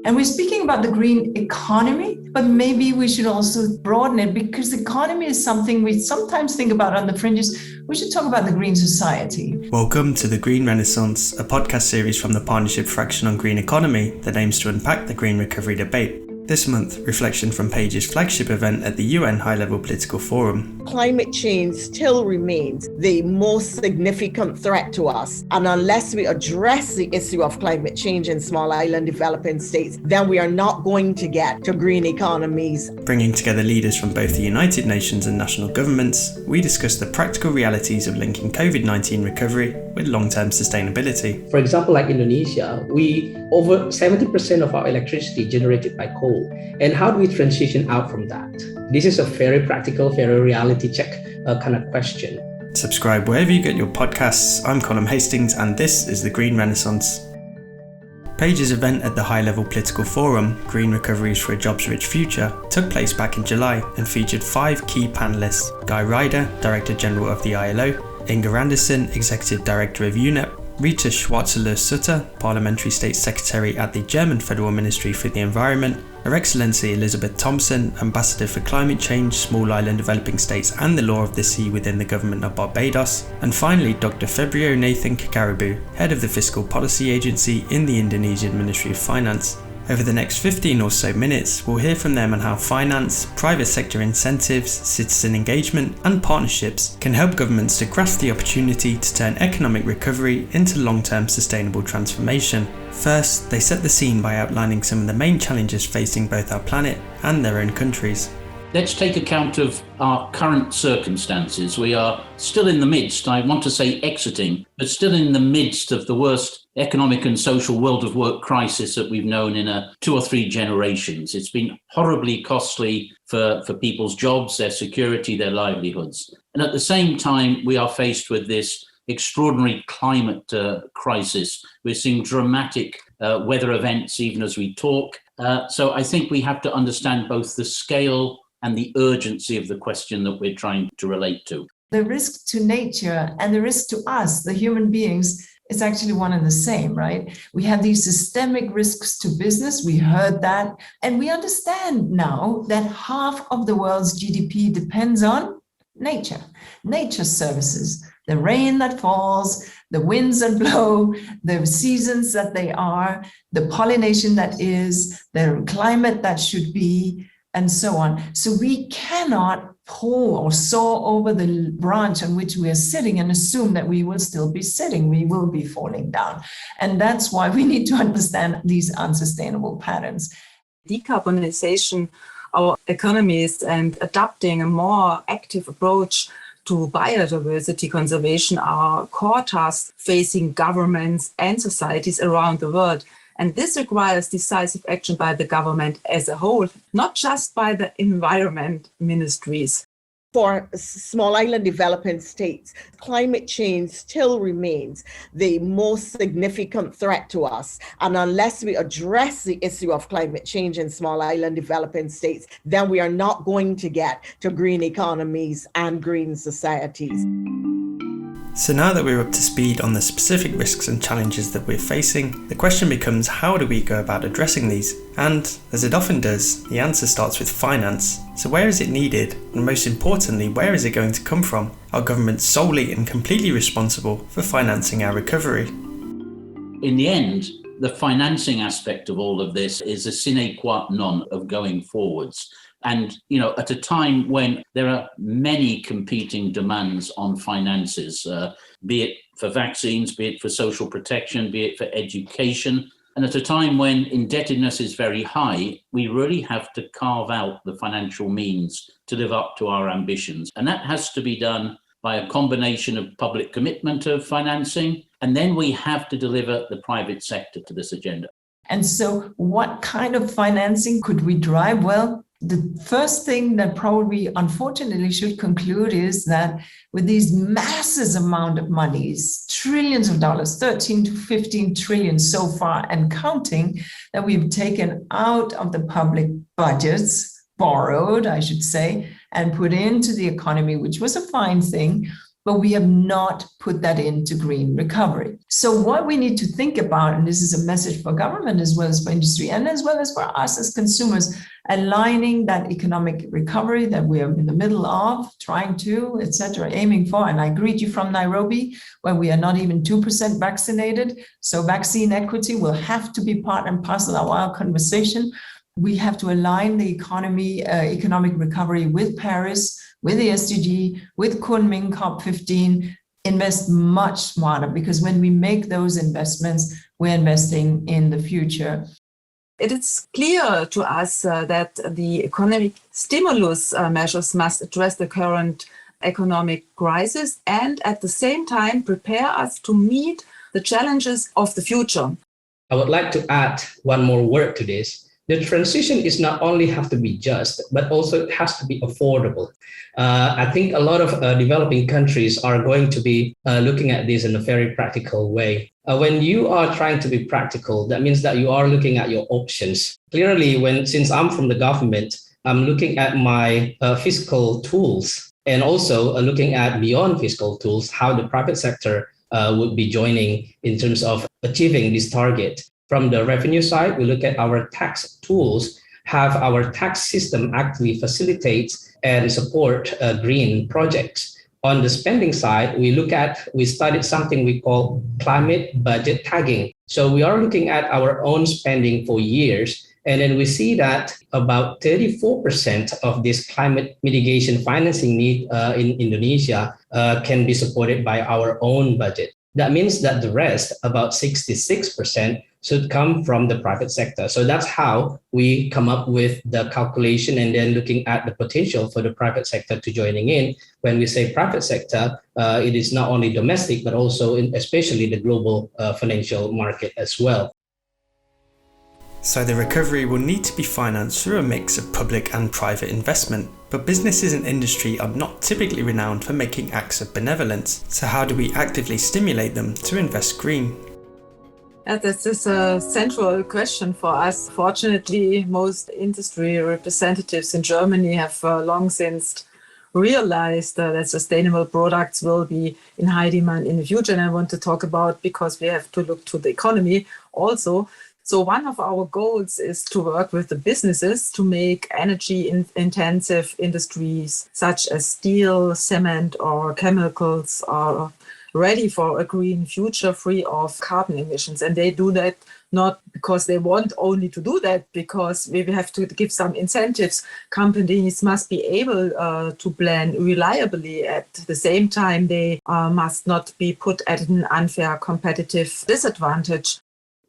And we're speaking about the green economy, but maybe we should also broaden it, because economy is something we sometimes think about on the fringes. We should talk about the green society. Welcome to the Green Renaissance, a podcast series from the Partnership Fraction on Green Economy that aims to unpack the green recovery debate. This month, reflection from PAGE's flagship event at the UN High-Level Political Forum. Climate change still remains the most significant threat to us. And unless we address the issue of climate change in small island developing states, then we are not going to get to green economies. Bringing together leaders from both the United Nations and national governments, we discuss the practical realities of linking COVID-19 recovery with long-term sustainability. For example, like Indonesia, over 70% of our electricity generated by coal. And how do we transition out from that? This is a very practical, very reality check kind of question. Subscribe wherever you get your podcasts. I'm Colin Hastings and this is the Green Renaissance. PAGE's event at the High-Level Political Forum, Green Recoveries for a Jobs-Rich Future, took place back in July and featured 5 key panellists: Guy Ryder, Director General of the ILO, Inger Andersen, Executive Director of UNEP, Rita Schwarzelühr-Sutter, Parliamentary State Secretary at the German Federal Ministry for the Environment, Her Excellency Elizabeth Thompson, Ambassador for Climate Change, Small Island Developing States and the Law of the Sea within the Government of Barbados, and finally Dr. Febrio Kacaribu, Head of the Fiscal Policy Agency in the Indonesian Ministry of Finance. Over the next 15 or so minutes, we'll hear from them on how finance, private sector incentives, citizen engagement and partnerships can help governments to grasp the opportunity to turn economic recovery into long-term sustainable transformation. First, they set the scene by outlining some of the main challenges facing both our planet and their own countries. Let's take account of our current circumstances. We are still in the midst, I want to say exiting, but still in the midst of the worst economic and social world of work crisis that we've known in 2 or 3 generations. It's been horribly costly for people's jobs, their security, their livelihoods. And at the same time, we are faced with this extraordinary climate crisis. We're seeing dramatic weather events even as we talk. So I think we have to understand both the scale and the urgency of the question that we're trying to relate to. The risk to nature and the risk to us, the human beings, is actually one and the same, right? We have these systemic risks to business. We heard that. And we understand now that half of the world's GDP depends on nature services, the rain that falls, the winds that blow, the seasons that they are, the pollination that is, the climate that should be, and so on. So we cannot pull or saw over the branch on which we are sitting and assume that we will still be sitting. We will be falling down. And that's why we need to understand these unsustainable patterns. Decarbonization our economies and adopting a more active approach to biodiversity conservation are core tasks facing governments and societies around the world. And this requires decisive action by the government as a whole, not just by the environment ministries. For small island developing states, climate change still remains the most significant threat to us. And unless we address the issue of climate change in small island developing states, then we are not going to get to green economies and green societies. So now that we're up to speed on the specific risks and challenges that we're facing, the question becomes, how do we go about addressing these? And, as it often does, the answer starts with finance. So where is it needed? And most importantly, where is it going to come from? Are governments solely and completely responsible for financing our recovery? In the end, the financing aspect of all of this is a sine qua non of going forwards. And, at a time when there are many competing demands on finances, be it for vaccines, be it for social protection, be it for education, and at a time when indebtedness is very high, we really have to carve out the financial means to live up to our ambitions. And that has to be done by a combination of public commitment of financing, and then we have to deliver the private sector to this agenda. And so what kind of financing could we drive? Well, the first thing that probably unfortunately should conclude is that with these massive amount of monies, trillions of dollars, 13 to 15 trillion so far and counting, that we've taken out of the public budgets, borrowed, I should say, and put into the economy, which was a fine thing. but we have not put that into green recovery. So what we need to think about, and this is a message for government as well as for industry and as well as for us as consumers, aligning that economic recovery that we are in the middle of, trying to, etc., aiming for. And I greet you from Nairobi, where we are not even 2% vaccinated. So vaccine equity will have to be part and parcel of our conversation. We have to align the economic recovery with Paris, with the SDG, with Kunming COP15, invest much smarter, because when we make those investments, we're investing in the future. It is clear to us that the economic stimulus measures must address the current economic crisis and at the same time prepare us to meet the challenges of the future. I would like to add one more word to this. The transition is not only have to be just, but also it has to be affordable. I think a lot of developing countries are going to be looking at this in a very practical way. When you are trying to be practical, that means that you are looking at your options. Clearly, since I'm from the government, I'm looking at my fiscal tools and also looking at beyond fiscal tools, how the private sector would be joining in terms of achieving this target. From the revenue side, we look at our tax tools, have our tax system actually facilitates and support green projects. On the spending side, we studied something we call climate budget tagging. So we are looking at our own spending for years, and then we see that about 34% of this climate mitigation financing need in Indonesia can be supported by our own budget. That means that the rest, about 66%, should come from the private sector. So that's how we come up with the calculation and then looking at the potential for the private sector to joining in. When we say private sector, it is not only domestic, but also especially the global financial market as well. So the recovery will need to be financed through a mix of public and private investment, but businesses and industry are not typically renowned for making acts of benevolence. So how do we actively stimulate them to invest green? This is a central question for us. Fortunately, most industry representatives in Germany have long since realized that sustainable products will be in high demand in the future. And I want to talk about, because we have to look to the economy also. So one of our goals is to work with the businesses to make energy-intensive industries such as steel, cement, or chemicals are ready for a green future free of carbon emissions. And they do that not because they want only to do that, because we have to give some incentives. Companies must be able to plan reliably. At the same time, they must not be put at an unfair competitive disadvantage.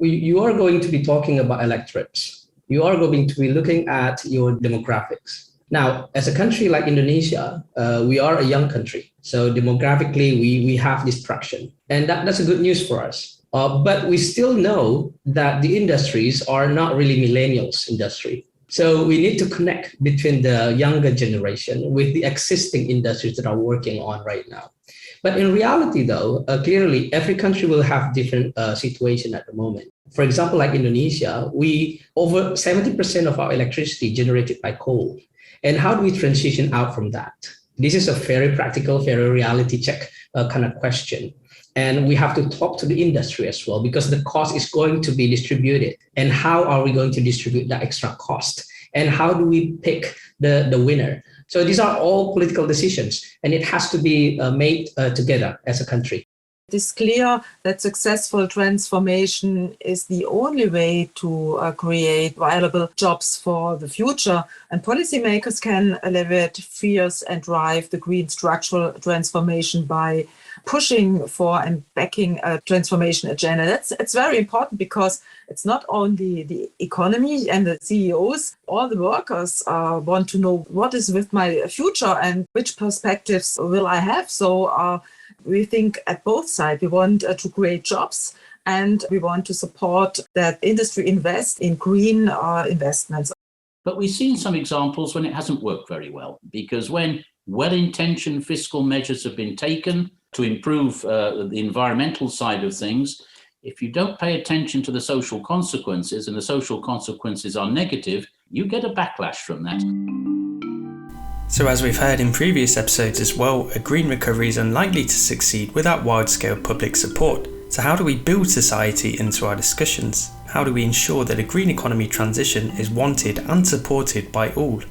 You are going to be talking about electorates. You are going to be looking at your demographics. Now, as a country like Indonesia, we are a young country. So demographically, we have this traction. And that's a good news for us. But we still know that the industries are not really millennials industry. So we need to connect between the younger generation with the existing industries that are working on right now. But in reality, though, clearly every country will have different situation at the moment. For example, like Indonesia, over 70% of our electricity generated by coal. And how do we transition out from that? This is a very practical, very reality check kind of question. And we have to talk to the industry as well, because the cost is going to be distributed. And how are we going to distribute that extra cost? And how do we pick the winner? So these are all political decisions, and it has to be made together as a country. It is clear that successful transformation is the only way to create viable jobs for the future. And policymakers can alleviate fears and drive the green structural transformation by pushing for and backing a transformation agenda. It's very important, because it's not only the economy and the CEOs, all the workers want to know what is with my future and which perspectives will I have. So we think at both sides, we want to create jobs, and we want to support that industry invest in green investments. But we've seen some examples when it hasn't worked very well, because when well-intentioned fiscal measures have been taken to improve the environmental side of things, if you don't pay attention to the social consequences, and the social consequences are negative, you get a backlash from that. So as we've heard in previous episodes as well, a green recovery is unlikely to succeed without wide-scale public support. So how do we build society into our discussions? How do we ensure that a green economy transition is wanted and supported by all?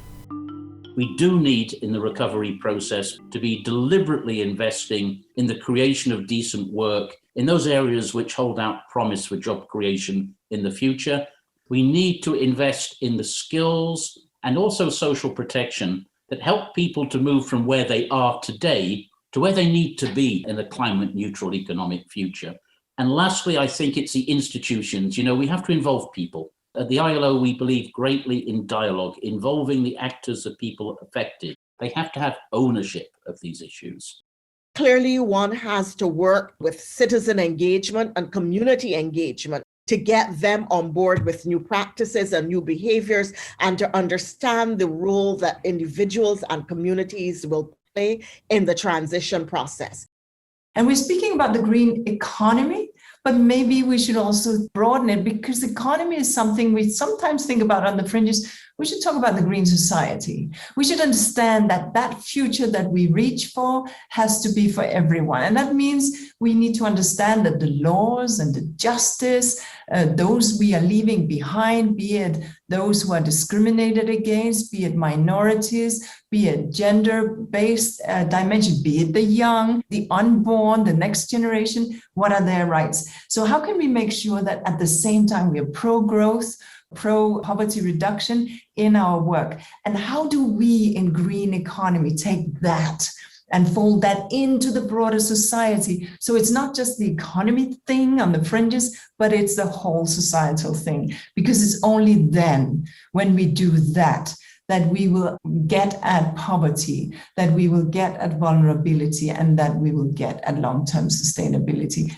We do need in the recovery process to be deliberately investing in the creation of decent work in those areas which hold out promise for job creation in the future. We need to invest in the skills and also social protection that help people to move from where they are today to where they need to be in a climate neutral economic future. And lastly, I think it's the institutions. We have to involve people. At the ILO, we believe greatly in dialogue, involving the actors, the people affected. They have to have ownership of these issues. Clearly, one has to work with citizen engagement and community engagement to get them on board with new practices and new behaviors, and to understand the role that individuals and communities will play in the transition process. And we're speaking about the green economy, but maybe we should also broaden it, because economy is something we sometimes think about on the fringes. We should talk about the green society. We should understand that that future that we reach for has to be for everyone. And that means we need to understand that the laws and the justice, those we are leaving behind, be it those who are discriminated against, be it minorities, be it gender-based dimension, be it the young, the unborn, the next generation, what are their rights? So how can we make sure that at the same time we are pro-growth, pro-poverty reduction in our work? And how do we in green economy take that and fold that into the broader society? So it's not just the economy thing on the fringes, but it's the whole societal thing. Because it's only then, when we do that, that we will get at poverty, that we will get at vulnerability, and that we will get at long-term sustainability.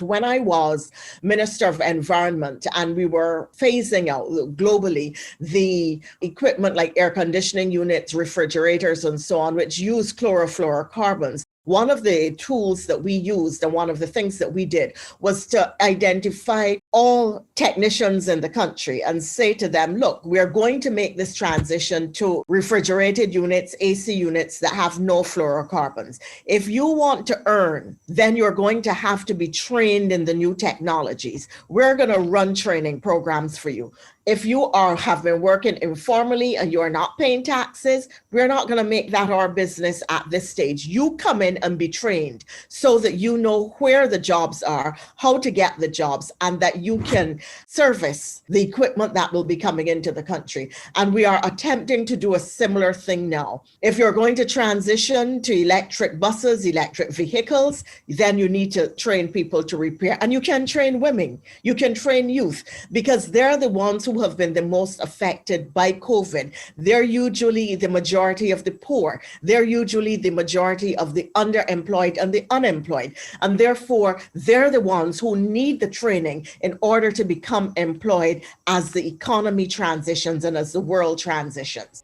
When I was Minister of Environment and we were phasing out globally the equipment like air conditioning units, refrigerators, and so on, which use chlorofluorocarbons, one of the tools that we used and one of the things that we did was to identify all technicians in the country and say to them, look, we're going to make this transition to refrigerated units, AC units that have no fluorocarbons. If you want to earn, then you're going to have to be trained in the new technologies. We're going to run training programs for you. If you have been working informally and you're not paying taxes, we're not going to make that our business at this stage. You come in and be trained so that you know where the jobs are, how to get the jobs, and that you can service the equipment that will be coming into the country. And we are attempting to do a similar thing now. If you're going to transition to electric buses, electric vehicles, then you need to train people to repair. And you can train women, you can train youth, because they're the ones who have been the most affected by COVID. They're usually the majority of the poor. They're usually the majority of the underemployed and the unemployed. And therefore, they're the ones who need the training in order to become employed as the economy transitions and as the world transitions.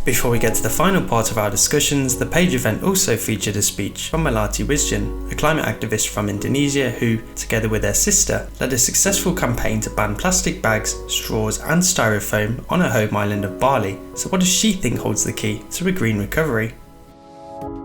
Before we get to the final part of our discussions, the PAGE event also featured a speech from Melati, Wijsen, a climate activist from Indonesia who, together with her sister, led a successful campaign to ban plastic bags, straws and styrofoam on her home island of Bali. So what does she think holds the key to a green recovery?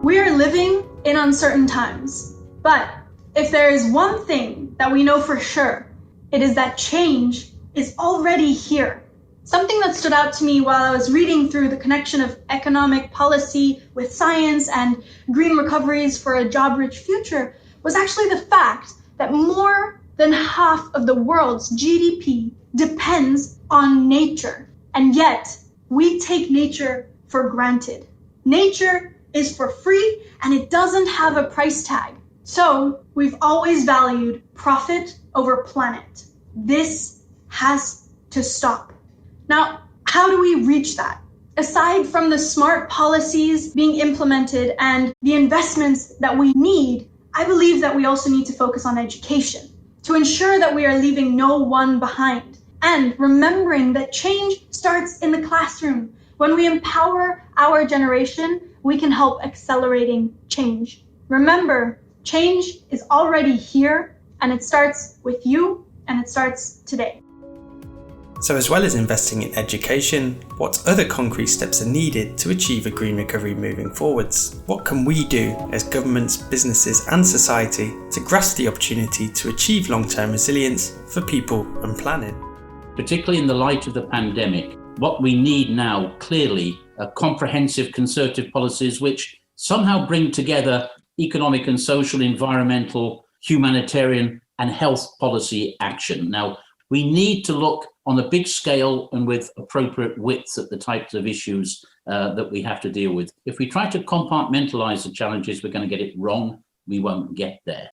We are living in uncertain times, but if there is one thing that we know for sure, it is that change is already here. Something that stood out to me while I was reading through the connection of economic policy with science and green recoveries for a job-rich future was actually the fact that more than half of the world's GDP depends on nature. And yet, we take nature for granted. Nature is for free and it doesn't have a price tag. So we've always valued profit over planet. This has to stop. Now, how do we reach that? Aside from the smart policies being implemented and the investments that we need, I believe that we also need to focus on education to ensure that we are leaving no one behind, and remembering that change starts in the classroom. When we empower our generation, we can help accelerating change. Remember, change is already here, and it starts with you, and it starts today. So as well as investing in education, what other concrete steps are needed to achieve a green recovery moving forwards? What can we do as governments, businesses and society to grasp the opportunity to achieve long-term resilience for people and planet? Particularly in the light of the pandemic, what we need now clearly are comprehensive concerted policies which somehow bring together economic and social, environmental, humanitarian and health policy action. Now, we need to look on a big scale and with appropriate width at the types of issues that we have to deal with. If we try to compartmentalize the challenges, we're going to get it wrong. We won't get there.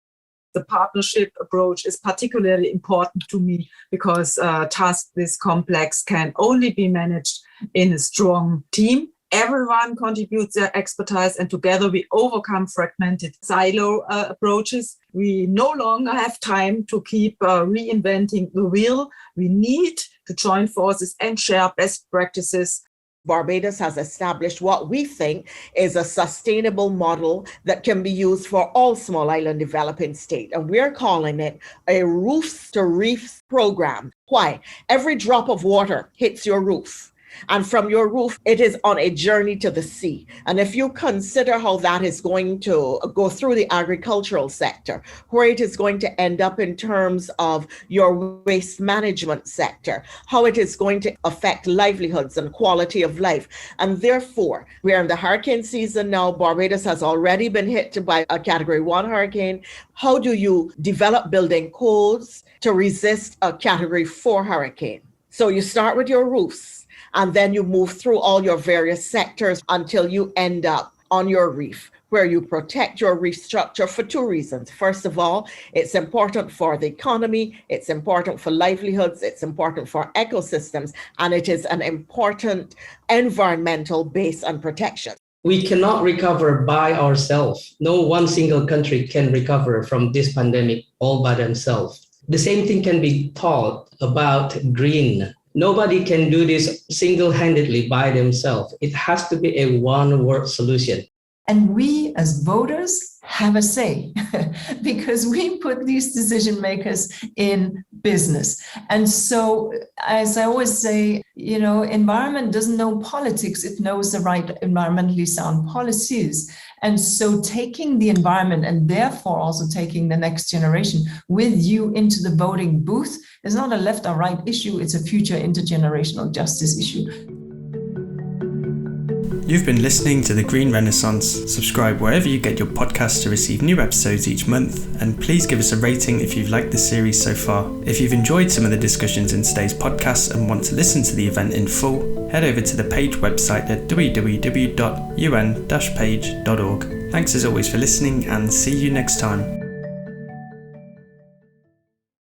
The partnership approach is particularly important to me because tasks this complex can only be managed in a strong team. Everyone contributes their expertise and together we overcome fragmented silo approaches. We no longer have time to keep reinventing the wheel. We need to join forces and share best practices. Barbados has established what we think is a sustainable model that can be used for all small island developing states. And we're calling it a roofs to reefs program. Why? Every drop of water hits your roof. And from your roof, it is on a journey to the sea. And if you consider how that is going to go through the agricultural sector, where it is going to end up in terms of your waste management sector, how it is going to affect livelihoods and quality of life. And therefore, we are in the hurricane season now. Barbados has already been hit by a Category 1 hurricane. How do you develop building codes to resist a Category 4 hurricane? So you start with your roofs. And then you move through all your various sectors until you end up on your reef, where you protect your reef structure for two reasons. First of all, it's important for the economy, it's important for livelihoods, it's important for ecosystems, and it is an important environmental base and protection. We cannot recover by ourselves. No one single country can recover from this pandemic all by themselves. The same thing can be taught about green. Nobody can do this single-handedly by themselves. It has to be a one-word solution. And we as voters have a say because we put these decision makers in business. And so, as I always say, environment doesn't know politics, it knows the right environmentally sound policies. And so taking the environment and therefore also taking the next generation with you into the voting booth is not a left or right issue, it's a future intergenerational justice issue. You've been listening to The Green Renaissance. Subscribe wherever you get your podcasts to receive new episodes each month, and please give us a rating if you've liked the series so far. If you've enjoyed some of the discussions in today's podcast and want to listen to the event in full, head over to the PAGE website at www.un-page.org. Thanks as always for listening, and see you next time.